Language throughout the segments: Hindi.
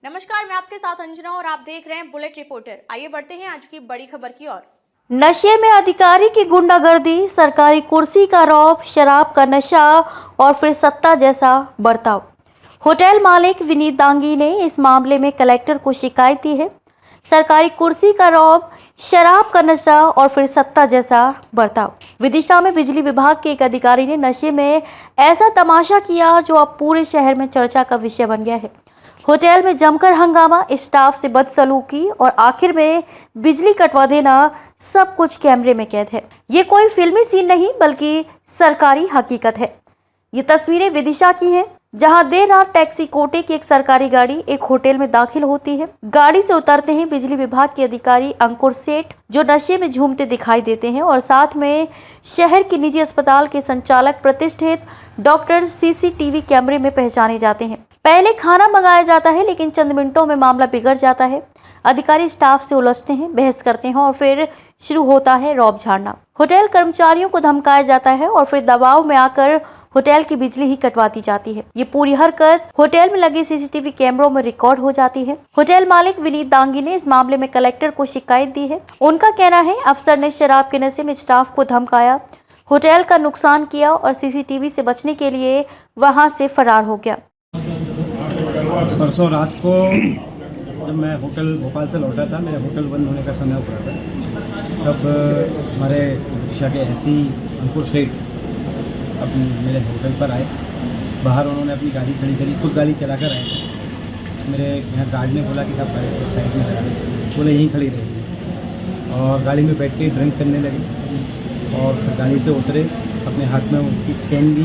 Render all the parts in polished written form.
नमस्कार, मैं आपके साथ अंजना और आप देख रहे हैं बुलेट रिपोर्टर। आइए बढ़ते हैं आज की बड़ी खबर की ओर। नशे में अधिकारी की गुंडागर्दी, सरकारी कुर्सी का रौब, शराब का नशा और फिर सत्ता जैसा बर्ताव। होटल मालिक विनीत दांगी ने इस मामले में कलेक्टर को शिकायत दी है। सरकारी कुर्सी का रौब, शराब का नशा और फिर सत्ता जैसा बर्ताव। विदिशा में बिजली विभाग के एक अधिकारी ने नशे में ऐसा तमाशा किया जो अब पूरे शहर में चर्चा का विषय बन गया है। होटल में जमकर हंगामा, स्टाफ से बदसलूकी और आखिर में बिजली कटवा देना, सब कुछ कैमरे में कैद है। ये कोई फिल्मी सीन नहीं बल्कि सरकारी हकीकत है। ये तस्वीरें विदिशा की हैं, जहां देर रात टैक्सी कोटे की एक सरकारी गाड़ी एक होटल में दाखिल होती है। गाड़ी से उतरते हैं बिजली विभाग के अधिकारी अंकुर सेठ, जो नशे में झूमते दिखाई देते हैं, और साथ में शहर के निजी अस्पताल के संचालक प्रतिष्ठित डॉक्टर सीसीटीवी कैमरे में पहचाने जाते हैं। पहले खाना मंगाया जाता है, लेकिन चंद मिनटों में मामला बिगड़ जाता है। अधिकारी स्टाफ से उलझते हैं, बहस करते हैं और फिर शुरू होता है रौब झाड़ना। होटल कर्मचारियों को धमकाया जाता है और फिर दबाव में आकर होटल की बिजली ही कटवा दी जाती है। ये पूरी हरकत होटल में लगे सीसीटीवी कैमरों में रिकॉर्ड हो जाती है। होटल मालिक विनीत दांगी ने इस मामले में कलेक्टर को शिकायत दी है। उनका कहना है अफसर ने शराब के नशे में स्टाफ को धमकाया, होटल का नुकसान किया और सीसीटीवी से बचने के लिए वहां से फरार हो गया। परसों रात को जब मैं होटल भोपाल से लौटा था, मेरे होटल बंद होने का समय हो रहा था, तब हमारे विदिशा के एसई अंकुर सेठ अब मेरे होटल पर आए। बाहर उन्होंने अपनी गाड़ी खड़ी करी, खुद गाड़ी चला कर आए। मेरे यहाँ गार्ड ने बोला कि साहब गाड़ी साइड में लगा दें, बोले यहीं खड़ी रहेगी। और गाड़ी में बैठ के ड्रिंक करने लगे और फिर गाड़ी से उतरे। अपने हाथ में उनकी कैन भी,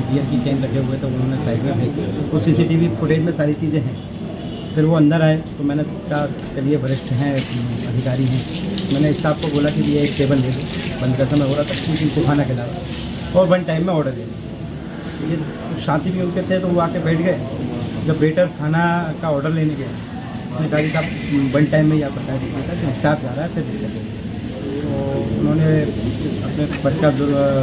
बियर की कैन रखे हुए, तो उन्होंने साइड में फेंकी। वो सीसीटीवी फुटेज में सारी चीज़ें हैं। फिर वो अंदर आए तो मैंने कहा चलिए वरिष्ठ हैं, अधिकारी हैं, मैंने स्टाफ को बोला कि ये एक टेबल दे दो, बंद का समय हो रहा था, कुछ इनको खाना खिलाओ और वन टाइम में ऑर्डर दे दो। ये शांति भी उनके थे तो वो आके बैठ गए। जब वेटर खाना का ऑर्डर लेने गए, उसने कहा कि साहब वन टाइम में ही आप बता दीजिएगा कि स्टाफ जा रहा है, फिर दिक्कत है। तो उन्होंने अपने पद का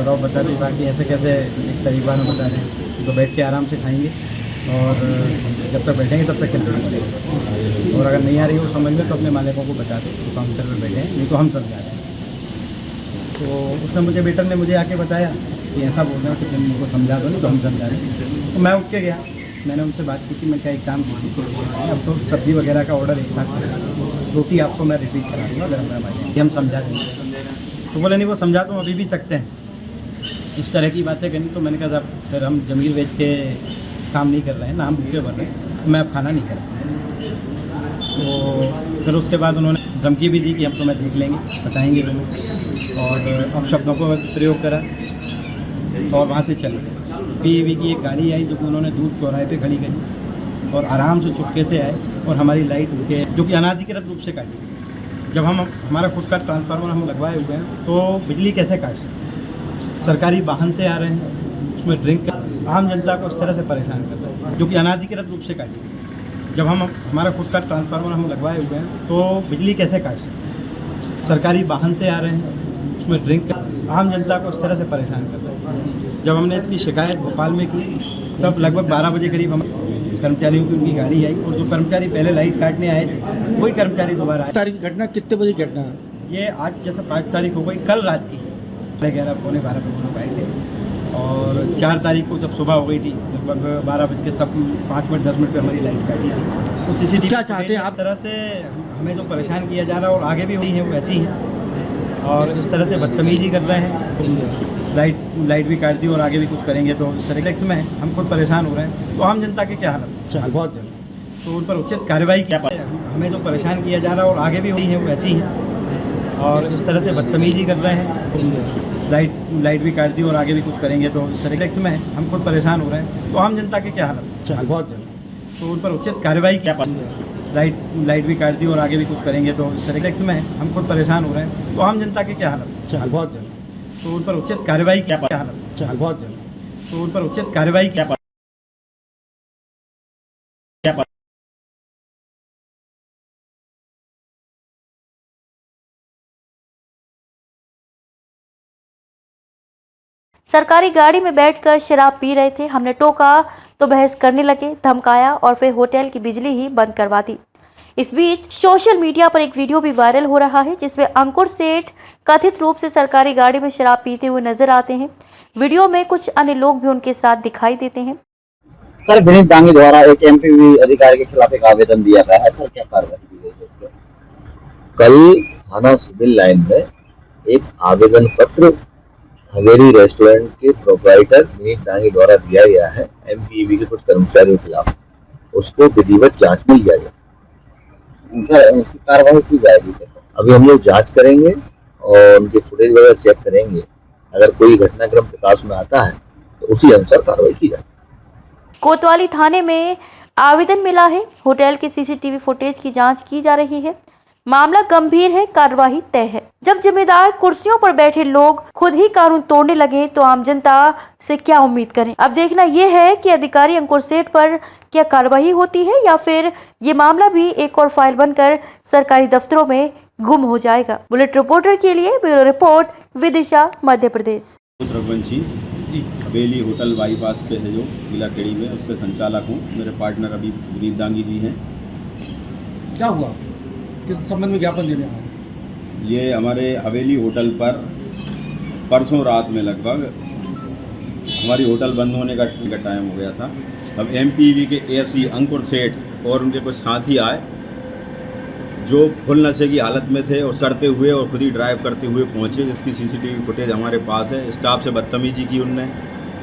रौब बता दी, बाकी ऐसे कैसे एक तरीका में बता रहे हैं, तो बैठ के आराम से खाएंगे और जब तक बैठेंगे तब तक खिलाना पड़ेगा। और अगर नहीं आ रही हो समझ में तो अपने मालिकों को बता दें तो काउंटर पर बैठे हैं, नहीं तो हम समझा रहे हैं। तो उसने मुझे, वेटर ने मुझे आके बताया कि ऐसा बोल रहे हैं कि तुम उनको समझा दो, नहीं तो हम समझा रहे हैं। तो मैं उठ के गया, मैंने उनसे बात की कि मैं क्या एक काम कीजिए, अब तो सब्ज़ी वगैरह का ऑर्डर एक साथ करा, रोटी आपको मैं रिपीट करा दूँगा गर्म गर्म आइए, हम समझा देंगे। तो बोले नहीं वो समझा तो अभी भी सकते हैं, इस तरह की बातें करनी। तो मैंने कहा साहब फिर हम जमील बेच के काम नहीं कर रहे हैं ना, हम भूखे भर रहे हैं, तो मैं अब खाना नहीं कर रहा। तो फिर उसके बाद उन्होंने धमकी भी दी कि हम तो मैं देख लेंगे, बताएंगे तुम्हें, और अब शब्दों को प्रयोग करा और वहाँ से चले गए। पीवी की एक गाड़ी आई जो कि उन्होंने दूर चौराहे पे खड़ी करी और आराम से चुपके से आए और हमारी लाइट उनके जो कि अनाधिकृत रूप से काटी। जब हम हमारा खुद का ट्रांसफार्मर हम लगवाए हुए हैं तो बिजली कैसे काट सकते? सरकारी वाहन से आ रहे हैं, उसमें ड्रिंक, आम जनता को इस तरह से परेशान कर रहे हैं जो कि अनाधिकृत रूप से काटी। जब हम हमारा खुद का ट्रांसफार्मर हम लगवाए हुए हैं तो बिजली कैसे काट सकते? सरकारी वाहन से आ रहे हैं, उसमें ड्रिंक, आम जनता को इस तरह से परेशान कर रहे हैं। जब हमने इसकी शिकायत भोपाल में की तब लगभग 12 बजे करीब हम कर्मचारियों की उनकी गाड़ी आई और जो कर्मचारी पहले लाइट काटने आए थे वही कर्मचारी दोबारा आए। तारीख घटना कितने बजे घटना है? ये आज जैसे 5 तारीख हो गई, कल रात की 11 पौने 12 बजे लोग आए थे और 4 तारीख को जब सुबह हो गई थी लगभग 12 बज के सब 5 मिनट 10 मिनट पर हमारी लाइट काटी थी। तो सीसीटीवी क्या चाहते हैं आप? तरह से हमें जो परेशान किया जा रहा है और आगे भी हुई है वो ऐसी ही और इस तरह से बदतमीजी कर रहे हैं। लाइट भी काट दी और आगे भी कुछ करेंगे तो इस तरह में हम खुद परेशान हो रहे हैं। तो आम जनता के क्या हालत? चल बहुत तो उन पर उचित कार्रवाई क्या पाए। हमें जो परेशान किया जा रहा है और आगे भी हुई है वो ऐसी ही और इस तरह से बदतमीजी कर रहे हैं। लाइट भी काट दी और आगे भी कुछ करेंगे तो इस तरह में हम खुद परेशान हो रहे हैं। तो आम जनता के क्या हालत? चल बहुत तो उन पर उचित कार्रवाई क्या पाए। लाइट भी काट दी और आगे भी कुछ करेंगे तो इस तरह में हम खुद परेशान हो रहे हैं। तो आम जनता के क्या हालत? चल बहुत तो उन पर उचित कार्रवाई क्या पाए। चल बहुत तो उन पर उचित कार्रवाई क्या पाए। सरकारी गाड़ी में बैठकर शराब पी रहे थे। हमने टोका तो बहस करने लगे, धमकाया और फिर होटल की बिजली ही बंद करवा दी। इस बीच सोशल मीडिया पर एक वीडियो भी वायरल हो रहा है जिसमें अंकुर सेठ कथित रूप से सरकारी गाड़ी में शराब पीते हुए नजर आते हैं। वीडियो में कुछ अन्य लोग भी उनके साथ दिखाई देते हैं। सर, विनीत दांगी द्वारा एक एमपीवी अधिकारी के खिलाफ एक आवेदन दिया गया है। सर, क्या कार्रवाई की गई है? कल थाना सिविल लाइन में एक आवेदन पत्र हवेली रेस्टोरेंट के प्रोप्राइटर विनीत दांगी द्वारा दिया गया है एमपीवी के कुछ कर्मचारियों के खिलाफ। उसको विधिवत जांच में लिया जाए, उसकी कार्रवाई की जाएगी। अभी हम लोग जांच करेंगे और उनके फुटेज वगैरह चेक करेंगे। अगर कोई घटनाक्रम प्रकाश में आता है तो उसी अनुसार कार्रवाई की जाए। कोतवाली थाने में आवेदन मिला है। होटल के सीसीटीवी फुटेज की जांच की जा रही है। मामला गंभीर है, कार्रवाई तय है। जब जिम्मेदार कुर्सियों पर बैठे लोग खुद ही कानून तोड़ने लगे तो आम जनता से क्या उम्मीद करें। अब देखना यह है कि अधिकारी अंकुर सेठ पर क्या कार्रवाई होती है या फिर ये मामला भी एक और फाइल बनकर सरकारी दफ्तरों में गुम हो जाएगा। बुलेट रिपोर्टर के लिए ब्यूरो रिपोर्ट, विदिशा, मध्य प्रदेश। रघुवंशी हवेली होटल बाईपास पे है जो किला केड़ी में, उस पर संचालक हूँ। मेरे पार्टनर अभी विनीत दांगी जी हैं। क्या हुआ, किस संबंध में ज्ञापन देने आए? ये हमारे हवेली होटल पर परसों रात में लगभग हमारी होटल बंद होने का टाइम हो गया था। अब एमपीवी के एसी अंकुर सेठ और उनके कुछ साथी आए जो फुल नशे की हालत में थे और सड़ते हुए और खुद ही ड्राइव करते हुए पहुंचे, जिसकी सीसीटीवी फुटेज हमारे पास है। स्टाफ से बदतमीजी की उनने,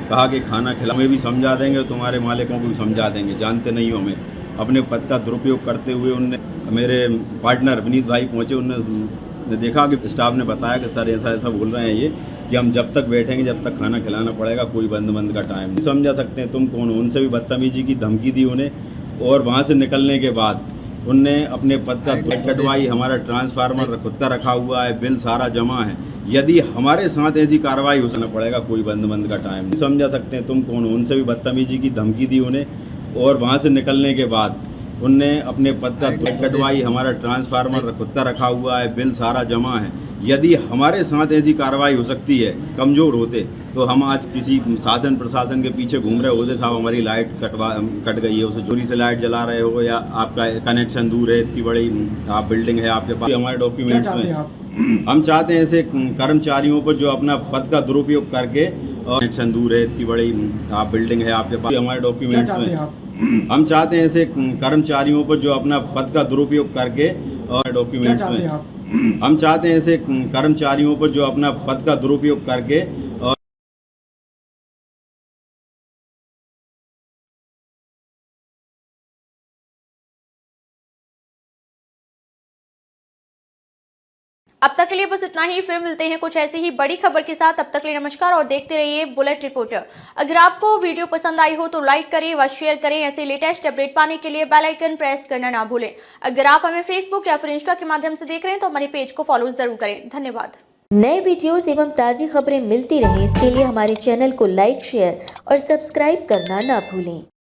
कहा कि खाना खिला हमें भी समझा देंगे, तुम्हारे मालिकों को भी समझा देंगे, जानते नहीं हो हमें। अपने पद का दुरुपयोग करते हुए उनने, मेरे पार्टनर विनीत भाई पहुंचे, उनने देखा कि स्टाफ ने बताया कि सर ऐसा ऐसा बोल रहे हैं ये कि हम जब तक बैठेंगे जब तक खाना खिलाना पड़ेगा, कोई बंद का टाइम नहीं। समझा सकते हैं तुम कौन हो। उनसे भी बदतमीजी की धमकी दी उन्हें और वहाँ से निकलने के बाद उनने अपने पद का कटवाई। हमारा ट्रांसफार्मर खुद का रखा हुआ है, बिल सारा जमा है। यदि हमारे साथ ऐसी कार्रवाई होना पड़ेगा, कोई बंद का टाइम नहीं। समझा सकते हैं तुम कौन हो। उनसे भी बदतमीजी की धमकी दी उन्हें और वहाँ से निकलने के बाद उनने अपने पद का कटवाई। हमारा ट्रांसफार्मर खुद का रखा हुआ है, बिल सारा जमा है। यदि हमारे साथ ऐसी कार्रवाई हो सकती है, कमज़ोर होते तो हम आज किसी शासन प्रशासन के पीछे घूम रहे होते। साहब हमारी लाइट कट गई है, उसे चोरी से लाइट जला रहे हो या आपका कनेक्शन दूर है, इतनी बड़ी आप बिल्डिंग है आपके पास। हमारे डॉक्यूमेंट्स में हम चाहते हैं ऐसे कर्मचारियों पर जो अपना पद का दुरुपयोग करके और कनेक्शन दूर है, इतनी बड़ी आप बिल्डिंग है आपके पास। हमारे डॉक्यूमेंट्स में हम चाहते हैं ऐसे कर्मचारियों पर जो अपना पद का दुरुपयोग करके और डॉक्यूमेंट्स में हम चाहते हैं ऐसे कर्मचारियों पर जो अपना पद का दुरुपयोग करके और अब तक के लिए बस इतना ही। फिर मिलते हैं कुछ ऐसी ही बड़ी खबर के साथ। तब तक के लिए नमस्कार और देखते रहिए बुलेट रिपोर्टर। अगर आपको वीडियो पसंद आई हो तो लाइक करें व शेयर करें। ऐसे लेटेस्ट अपडेट पाने के लिए बेल आइकन प्रेस करना ना भूलें। अगर आप हमें फेसबुक या फिर इंस्टा के माध्यम से देख रहे हैं तो हमारे पेज को फॉलो जरूर करें। धन्यवाद। नए वीडियोस एवं ताज़ी खबरें मिलती रहें, इसके लिए हमारे चैनल को लाइक, शेयर और सब्सक्राइब करना ना भूलें।